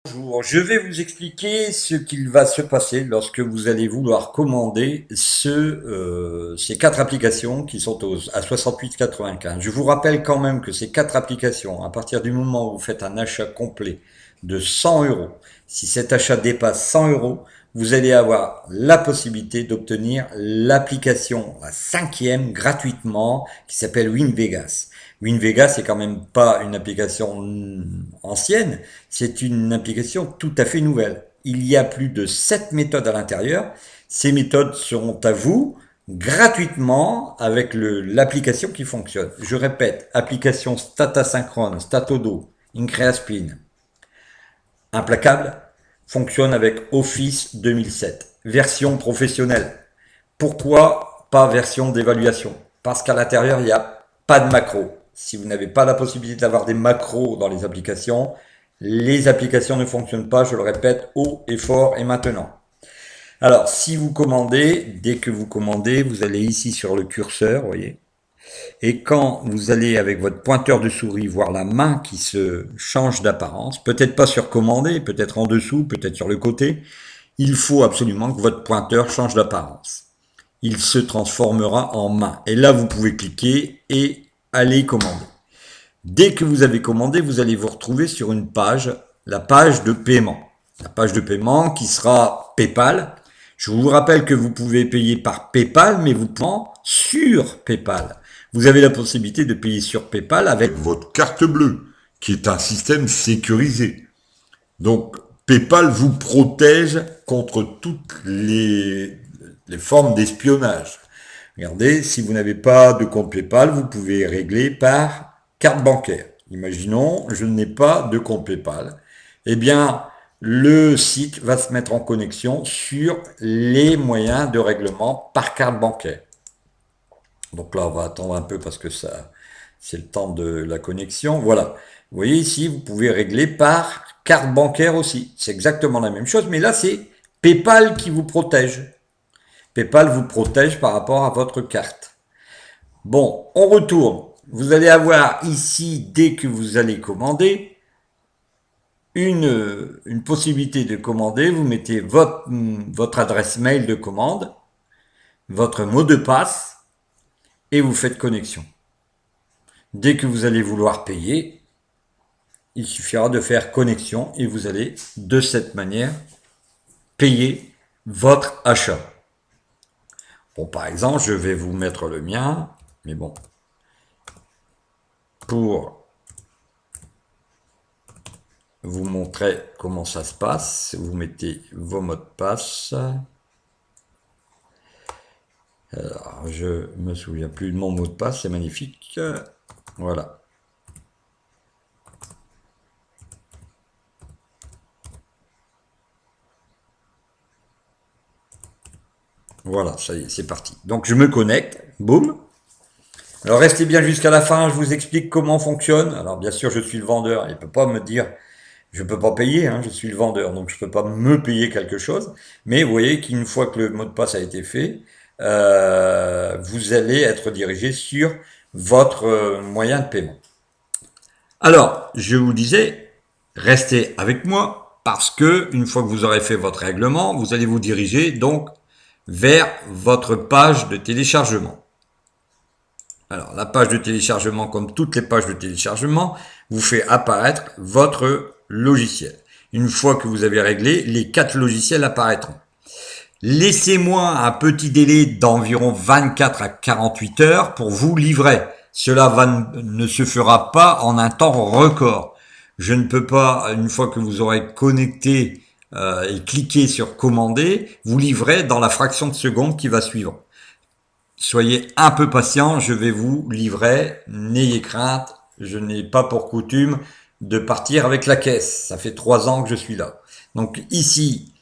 Bonjour, je vais vous expliquer ce qu'il va se passer lorsque vous allez vouloir commander ces quatre applications qui sont à 68,95. Je vous rappelle quand même que ces quatre applications, à partir du moment où vous faites un achat complet de 100 euros, si cet achat dépasse 100 euros, vous allez avoir la possibilité d'obtenir l'application, la cinquième, gratuitement, qui s'appelle WinVegas. WinVegas, c'est quand même pas une application ancienne, c'est une application tout à fait nouvelle. Il y a plus de 7 méthodes à l'intérieur. Ces méthodes seront à vous gratuitement avec l'application qui fonctionne. Je répète, application StatAsynchrone, StatOdo, IncreaSpin, implacable, fonctionne avec Office 2007. Version professionnelle. Pourquoi pas version d'évaluation? Parce qu'à l'intérieur, il n'y a pas de macro. Si vous n'avez pas la possibilité d'avoir des macros dans les applications ne fonctionnent pas, je le répète, haut et fort et maintenant. Alors, si vous commandez, dès que vous commandez, vous allez ici sur le curseur, vous voyez, et quand vous allez avec votre pointeur de souris voir la main qui se change d'apparence, peut-être pas sur commander, peut-être en dessous, peut-être sur le côté, il faut absolument que votre pointeur change d'apparence. Il se transformera en main. Et là, vous pouvez cliquer et aller commander. Dès que vous avez commandé, vous allez vous retrouver sur une page, la page de paiement. La page de paiement qui sera PayPal. Je vous rappelle que vous pouvez payer par PayPal, mais vous pouvez sur PayPal. Vous avez la possibilité de payer sur PayPal avec votre carte bleue, qui est un système sécurisé. Donc, PayPal vous protège contre toutes les formes d'espionnage. Regardez, si vous n'avez pas de compte PayPal, vous pouvez régler par carte bancaire. Imaginons, je n'ai pas de compte PayPal. Eh bien, le site va se mettre en connexion sur les moyens de règlement par carte bancaire. Donc là, on va attendre un peu parce que ça, c'est le temps de la connexion. Voilà. Vous voyez ici, vous pouvez régler par carte bancaire aussi. C'est exactement la même chose, mais là, c'est PayPal qui vous protège. PayPal vous protège par rapport à votre carte. Bon, on retourne. Vous allez avoir ici, dès que vous allez commander, une possibilité de commander. Vous mettez votre adresse mail de commande, votre mot de passe, et vous faites connexion. Dès que vous allez vouloir payer, il suffira de faire connexion et vous allez, de cette manière, payer votre achat. Bon, par exemple, je vais vous mettre le mien, mais bon, pour vous montrer comment ça se passe, vous mettez vos mots de passe. Alors, je me souviens plus de mon mot de passe, c'est magnifique. Voilà. Voilà, ça y est, c'est parti. Donc je me connecte, boum. Alors restez bien jusqu'à la fin, je vous explique comment fonctionne. Alors bien sûr, je suis le vendeur, il peut pas me dire, je peux pas payer, hein, je suis le vendeur, donc je peux pas me payer quelque chose. Mais vous voyez qu'une fois que le mot de passe a été fait, vous allez être dirigé sur votre moyen de paiement. Alors, je vous disais, restez avec moi parce que une fois que vous aurez fait votre règlement, vous allez vous diriger donc vers votre page de téléchargement. Alors, la page de téléchargement, comme toutes les pages de téléchargement, vous fait apparaître votre logiciel. Une fois que vous avez réglé, les 4 logiciels apparaîtront. Laissez-moi un petit délai d'environ 24 à 48 heures pour vous livrer. Cela ne se fera pas en un temps record. Je ne peux pas, une fois que vous aurez connecté et cliqué sur commander, vous livrer dans la fraction de seconde qui va suivre. Soyez un peu patient, je vais vous livrer, n'ayez crainte, je n'ai pas pour coutume de partir avec la caisse. Ça fait 3 ans que je suis là. Donc ici,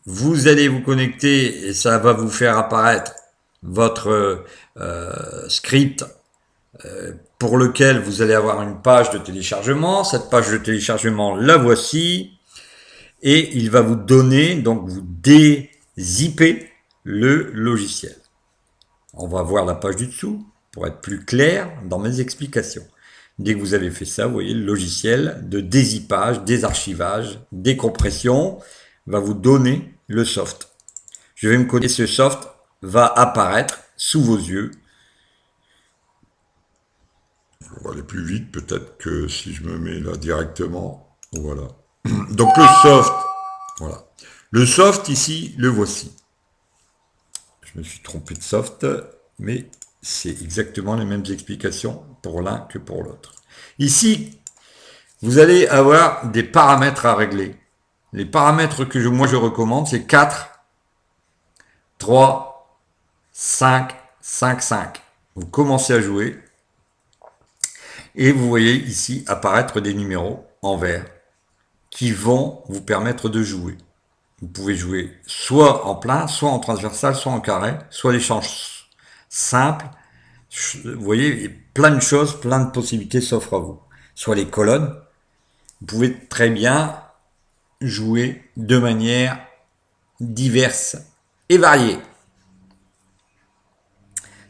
vous allez vous connecter et ça va vous faire apparaître votre script pour lequel vous allez avoir une page de téléchargement. Cette page de téléchargement, la voici. Et il va vous donner, donc vous dézipper le logiciel. On va voir la page du dessous pour être plus clair dans mes explications. Dès que vous avez fait ça, vous voyez, le logiciel de dézippage, désarchivage, décompression va vous donner le soft. Je vais me coder, ce soft va apparaître sous vos yeux. On va aller plus vite peut-être que si je me mets là directement. Voilà. Donc le soft, voilà. Le soft ici, le voici. Je me suis trompé de soft, mais c'est exactement les mêmes explications pour l'un que pour l'autre. Ici, vous allez avoir des paramètres à régler. Les paramètres que moi je recommande, c'est 4, 3, 5, 5, 5. Vous commencez à jouer et vous voyez ici apparaître des numéros en vert qui vont vous permettre de jouer. Vous pouvez jouer soit en plein, soit en transversal, soit en carré, soit l'échange simple. Vous voyez, plein de choses, plein de possibilités s'offrent à vous. Soit les colonnes, vous pouvez très bien jouer de manière diverse et variée.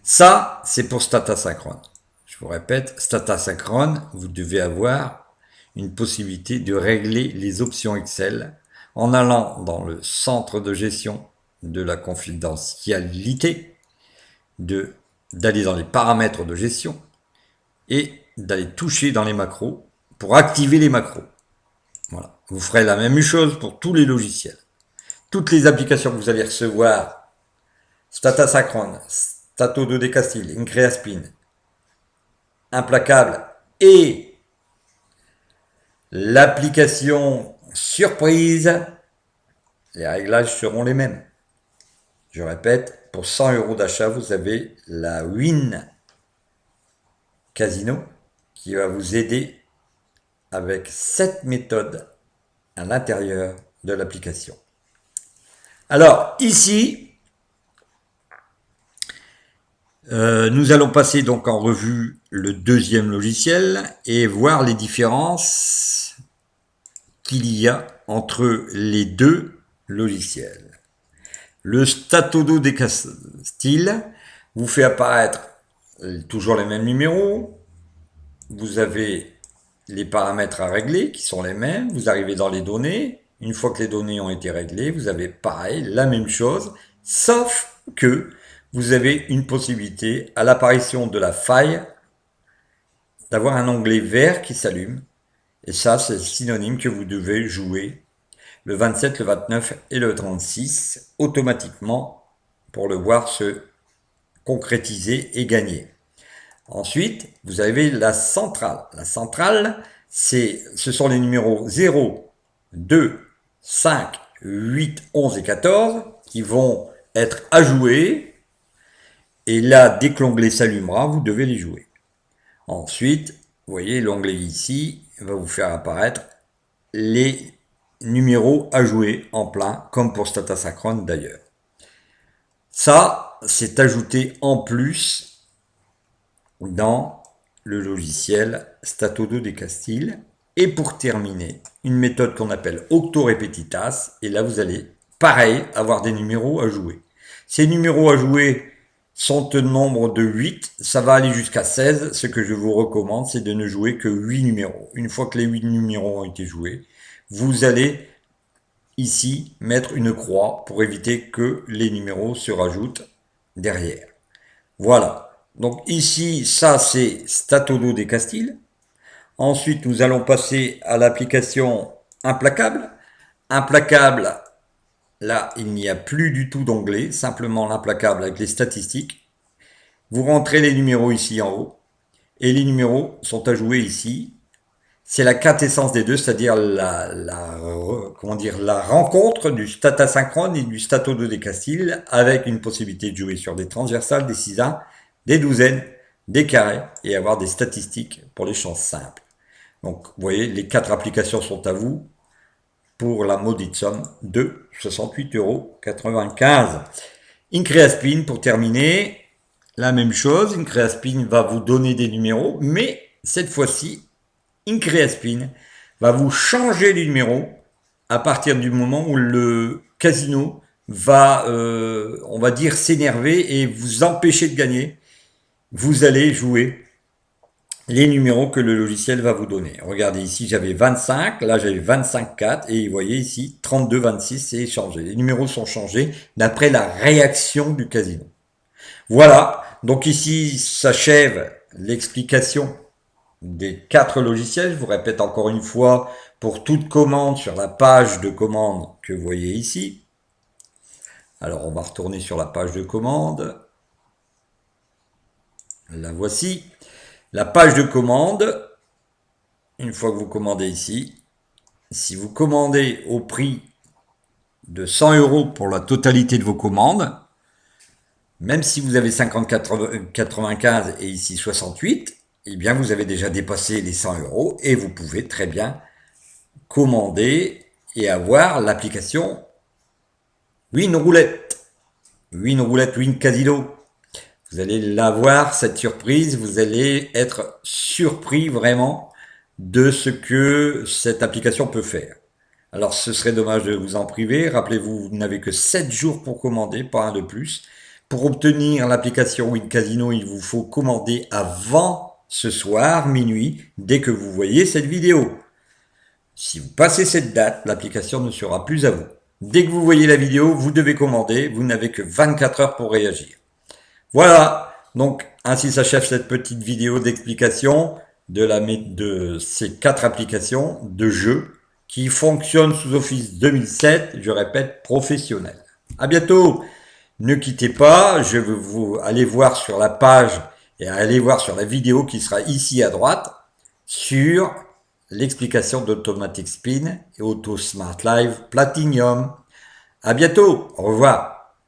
Ça, c'est pour stat asynchrone. Je vous répète, stat asynchrone, vous devez avoir une possibilité de régler les options Excel en allant dans le centre de gestion de la confidentialité, d'aller dans les paramètres de gestion et d'aller toucher dans les macros pour activer les macros. Voilà. Vous ferez la même chose pour tous les logiciels. Toutes les applications que vous allez recevoir, stat asynchrone, Statodo Decastile, Increaspin, Implacable et l'application surprise, les réglages seront les mêmes. Je répète, pour 100 € d'achat, vous avez la Win Casino qui va vous aider avec 7 méthodes à l'intérieur de l'application. Alors ici, nous allons passer donc en revue le deuxième logiciel et voir les différences qu'il y a entre les deux logiciels. Le Statodo Decastile vous fait apparaître toujours les mêmes numéros. Vous avez les paramètres à régler qui sont les mêmes. Vous arrivez dans les données. Une fois que les données ont été réglées, vous avez pareil, la même chose, sauf que vous avez une possibilité à l'apparition de la faille d'avoir un onglet vert qui s'allume. Et ça, c'est synonyme que vous devez jouer le 27, le 29 et le 36 automatiquement pour le voir se concrétiser et gagner. Ensuite, vous avez la centrale. La centrale, ce sont les numéros 0, 2, 5, 8, 11 et 14 qui vont être à jouer. Et là, dès que l'onglet s'allumera, vous devez les jouer. Ensuite, vous voyez, l'onglet ici va vous faire apparaître les numéros à jouer en plein, comme pour stat asynchrone d'ailleurs. Ça, c'est ajouté en plus dans le logiciel Statodo Decastile. Et pour terminer, une méthode qu'on appelle octorepetitas. Et là, vous allez, pareil, avoir des numéros à jouer. Ces numéros à jouer sont au nombre de 8, ça va aller jusqu'à 16. Ce que je vous recommande, c'est de ne jouer que 8 numéros. Une fois que les 8 numéros ont été joués, vous allez ici mettre une croix pour éviter que les numéros se rajoutent derrière. Voilà. Donc ici, ça c'est Statodo Decastile. Ensuite, nous allons passer à l'application Implacable. Implacable, là, il n'y a plus du tout d'onglet, simplement l'Implacable avec les statistiques. Vous rentrez les numéros ici en haut, et les numéros sont à jouer ici. C'est la quintessence des deux, c'est-à-dire la rencontre du stat asynchrone et du Statodo Decastile avec une possibilité de jouer sur des transversales, des cisins, des douzaines, des carrés et avoir des statistiques pour les champs simples. Donc, vous voyez, les 4 applications sont à vous pour la maudite somme de 68,95 €. Increaspin, pour terminer, la même chose. Increaspin va vous donner des numéros, mais cette fois-ci, Increaspin va vous changer les numéros à partir du moment où le casino va, on va dire, s'énerver et vous empêcher de gagner. Vous allez jouer les numéros que le logiciel va vous donner. Regardez ici, j'avais 25, là j'avais 25,4 et vous voyez ici 32,26, c'est changé. Les numéros sont changés d'après la réaction du casino. Voilà, donc ici s'achève l'explication des 4 logiciels. Je vous répète encore une fois, pour toute commande sur la page de commande que vous voyez ici. Alors on va retourner sur la page de commande. La voici. La page de commande, une fois que vous commandez ici, si vous commandez au prix de 100 € pour la totalité de vos commandes, même si vous avez 50,95 et ici 68, eh bien vous avez déjà dépassé les 100 € et vous pouvez très bien commander et avoir l'application Win Roulette, Win Casino. Vous allez l'avoir, cette surprise, vous allez être surpris vraiment de ce que cette application peut faire. Alors ce serait dommage de vous en priver, rappelez-vous, vous n'avez que 7 jours pour commander, pas un de plus. Pour obtenir l'application Win Casino, il vous faut commander avant ce soir, minuit, dès que vous voyez cette vidéo. Si vous passez cette date, l'application ne sera plus à vous. Dès que vous voyez la vidéo, vous devez commander, vous n'avez que 24 heures pour réagir. Voilà, donc ainsi s'achève cette petite vidéo d'explication de ces 4 applications de jeu qui fonctionnent sous Office 2007, je répète, professionnel. À bientôt. Ne quittez pas, je vais vous aller voir sur la page et aller voir sur la vidéo qui sera ici à droite sur l'explication d'Automatic Spin et Auto Smart Live Platinum. À bientôt, au revoir.